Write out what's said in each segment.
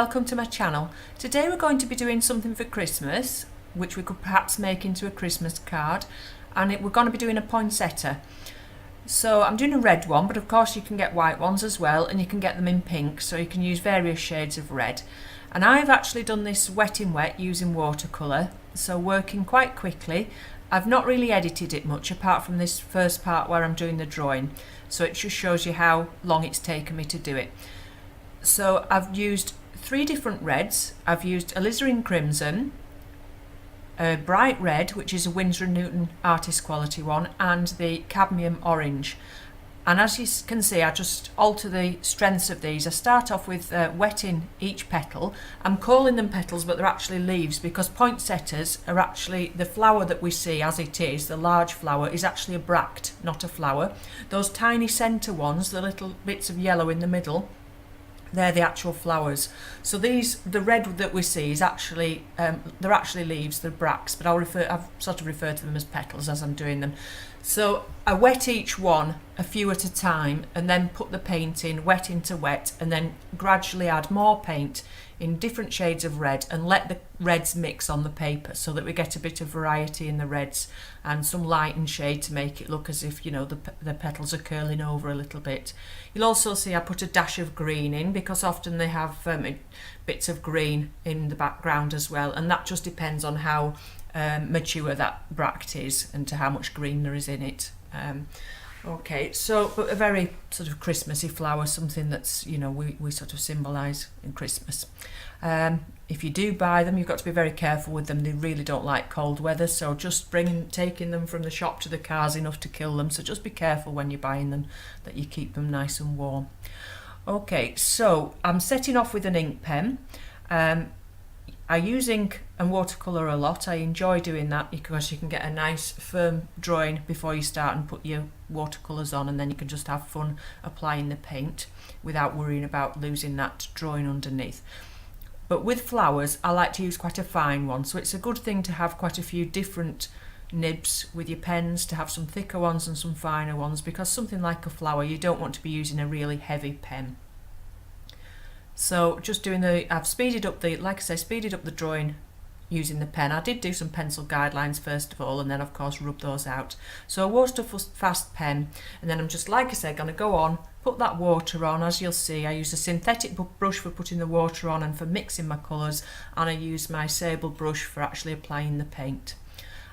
welcome to my channel. Today we're going to be doing something for Christmas, which we could perhaps make into a Christmas card, and we're going to be doing a poinsettia. So I'm doing a red one, but of course you can get white ones as well, and you can get them in pink, so you can use various shades of red. And I've actually done this wet in wet using watercolour, so working quite quickly. I've not really edited it much apart from this first part where I'm doing the drawing, so it just shows you how long it's taken me to do it. So I've used 3 different reds. I've used Alizarin crimson, a bright red, which is a Winsor & Newton artist quality one, and the cadmium orange. And as you can see, I just alter the strengths of these. I start off with wetting each petal. I'm calling them petals, but they're actually leaves, because poinsettias are actually, the flower that we see as it is, the large flower, is actually a bract, not a flower. Those tiny centre ones, the little bits of yellow in the middle, they're the actual flowers. So these, the red that we see is actually, they're actually leaves, they're bracts, but I've sort of referred to them as petals as I'm doing them. So I wet each one a few at a time, and then put the paint in, wet into wet, and then gradually add more paint in different shades of red and let the reds mix on the paper so that we get a bit of variety in the reds and some light and shade to make it look as if, you know, the petals are curling over a little bit. You'll also see I put a dash of green in, because often they have bits of green in the background as well, and that just depends on how mature that bract is and to how much green there is in it. Okay, so but a very sort of Christmassy flower, something that's, you know, we sort of symbolise in Christmas. If you do buy them, you've got to be very careful with them. They really don't like cold weather, so just taking them from the shop to the car's enough to kill them. So just be careful when you're buying them that you keep them nice and warm. Okay, so I'm setting off with an ink pen. I use ink and watercolour a lot. I enjoy doing that because you can get a nice firm drawing before you start and put your watercolours on, and then you can just have fun applying the paint without worrying about losing that drawing underneath. But with flowers, I like to use quite a fine one, so it's a good thing to have quite a few different nibs with your pens, to have some thicker ones and some finer ones, because something like a flower, you don't want to be using a really heavy pen. So just doing I've speeded up the, like I say, speeded up the drawing using the pen. I did do some pencil guidelines first of all, and then of course rub those out. So a water-fast pen, and then I'm just, like I said, going to go on, put that water on. As you'll see, I use a synthetic brush for putting the water on and for mixing my colours, and I use my sable brush for actually applying the paint.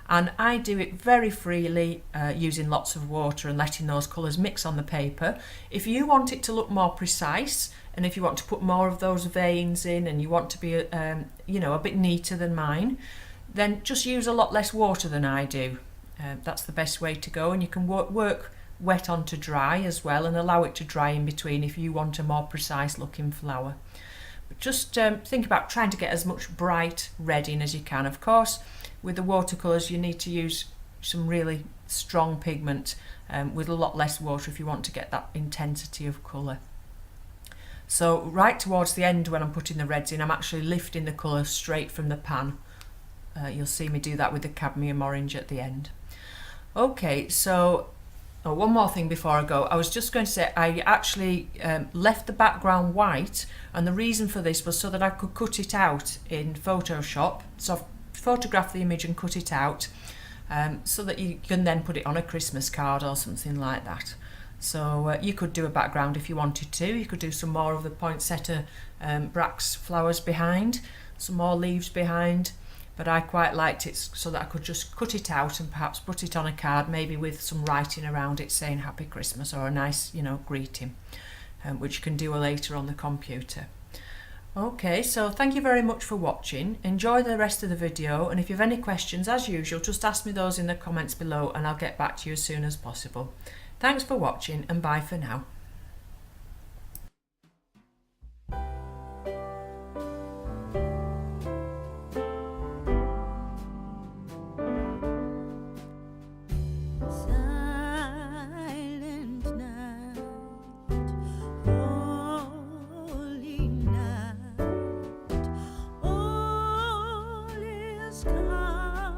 And I do it very freely, using lots of water and letting those colours mix on the paper. If you want it to look more precise, and if you want to put more of those veins in, and you want to be, you know, a bit neater than mine, then just use a lot less water than I do. That's the best way to go, and you can work wet on to dry as well, and allow it to dry in between if you want a more precise looking flower. But just think about trying to get as much bright red in as you can. Of course, with the watercolours you need to use some really strong pigment with a lot less water if you want to get that intensity of colour. So right towards the end, when I'm putting the reds in, I'm actually lifting the colour straight from the pan. You'll see me do that with the cadmium orange at the end. Okay, so one more thing before I go. I was just going to say I actually left the background white, and the reason for this was so that I could cut it out in Photoshop. So I've photographed the image and cut it out, so that you can then put it on a Christmas card or something like that. So you could do a background if you wanted to. You could do some more of the poinsettia bracts flowers behind, some more leaves behind, but I quite liked it so that I could just cut it out and perhaps put it on a card, maybe with some writing around it saying Happy Christmas, or a nice, you know, greeting, which you can do later on the computer. Okay, so thank you very much for watching. Enjoy the rest of the video, and if you have any questions, as usual, just ask me those in the comments below and I'll get back to you as soon as possible. Thanks for watching, and bye for now. All is bright.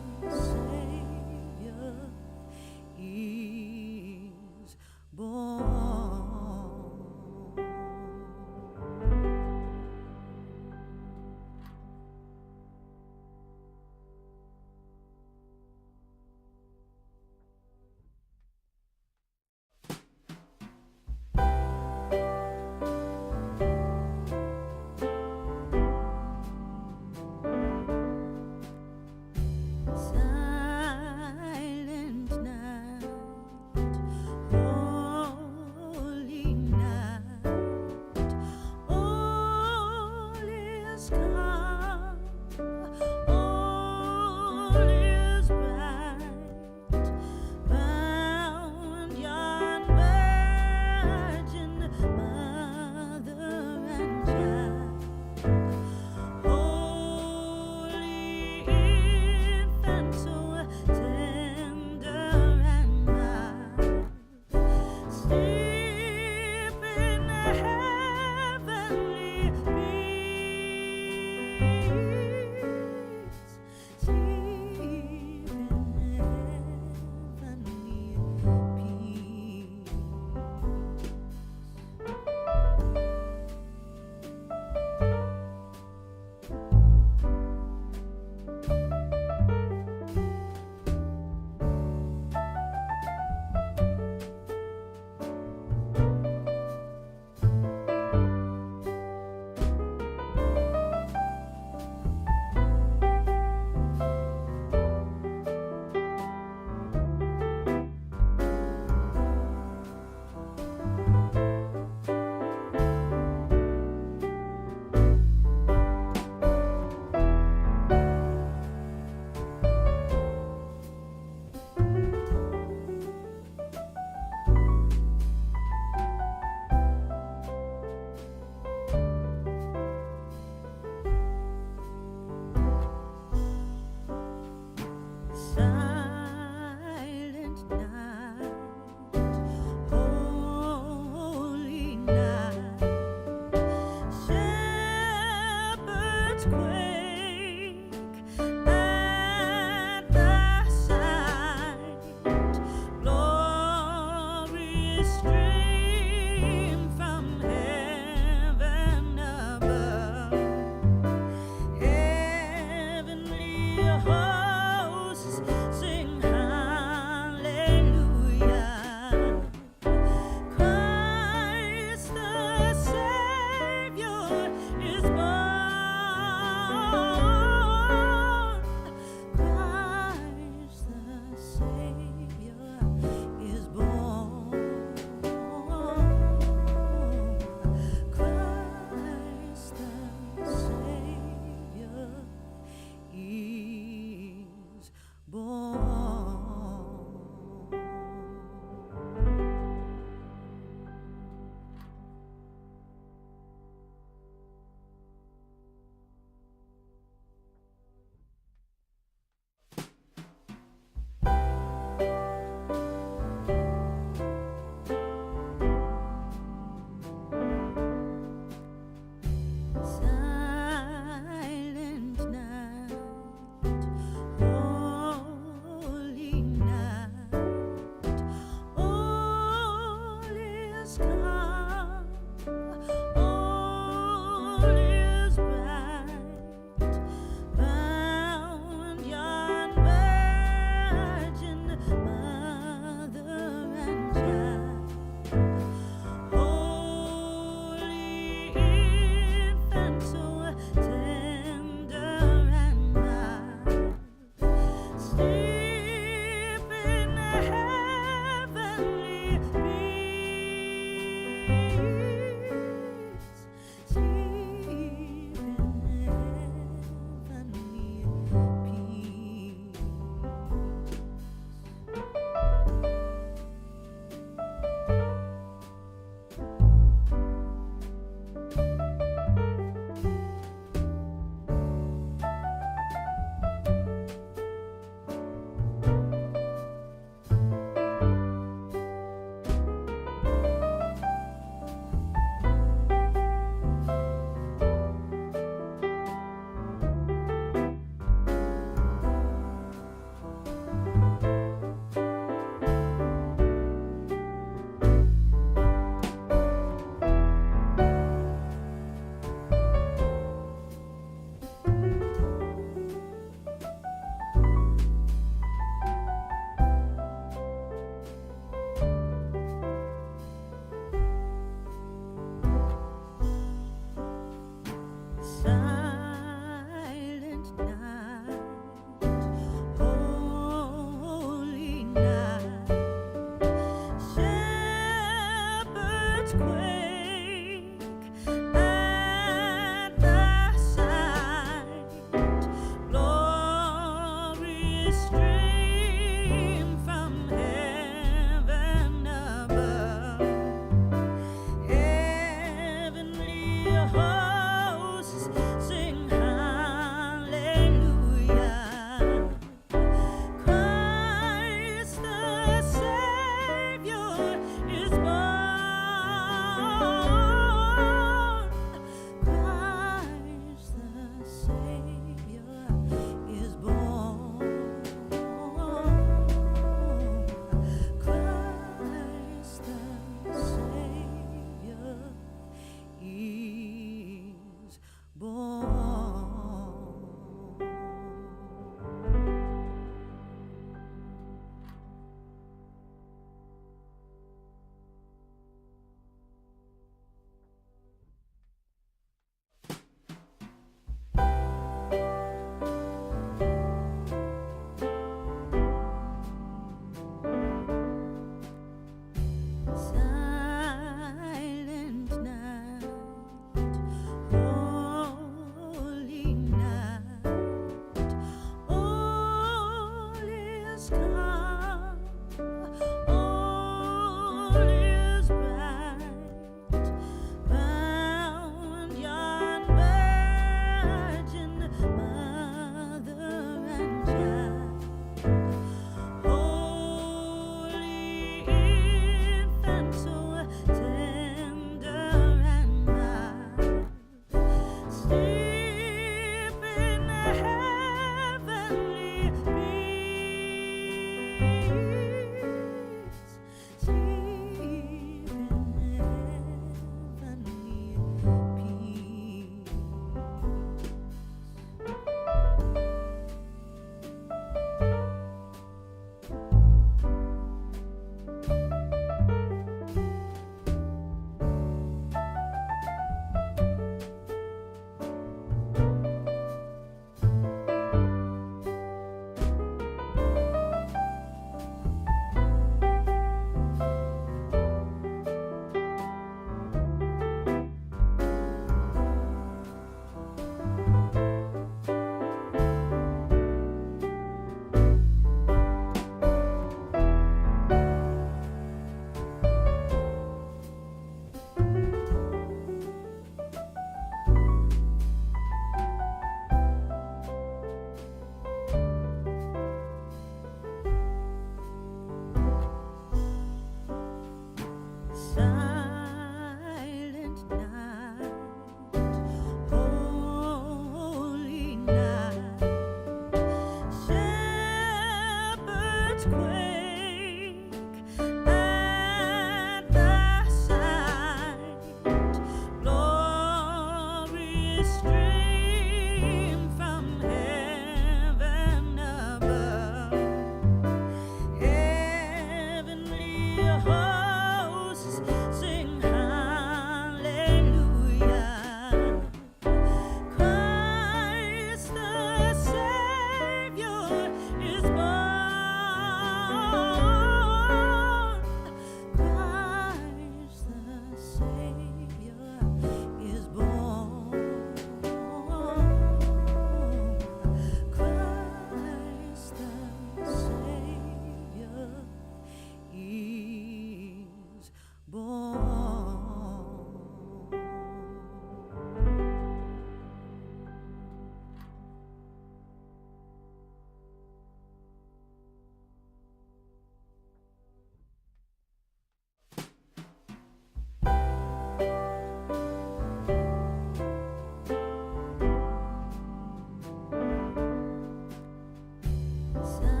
Sun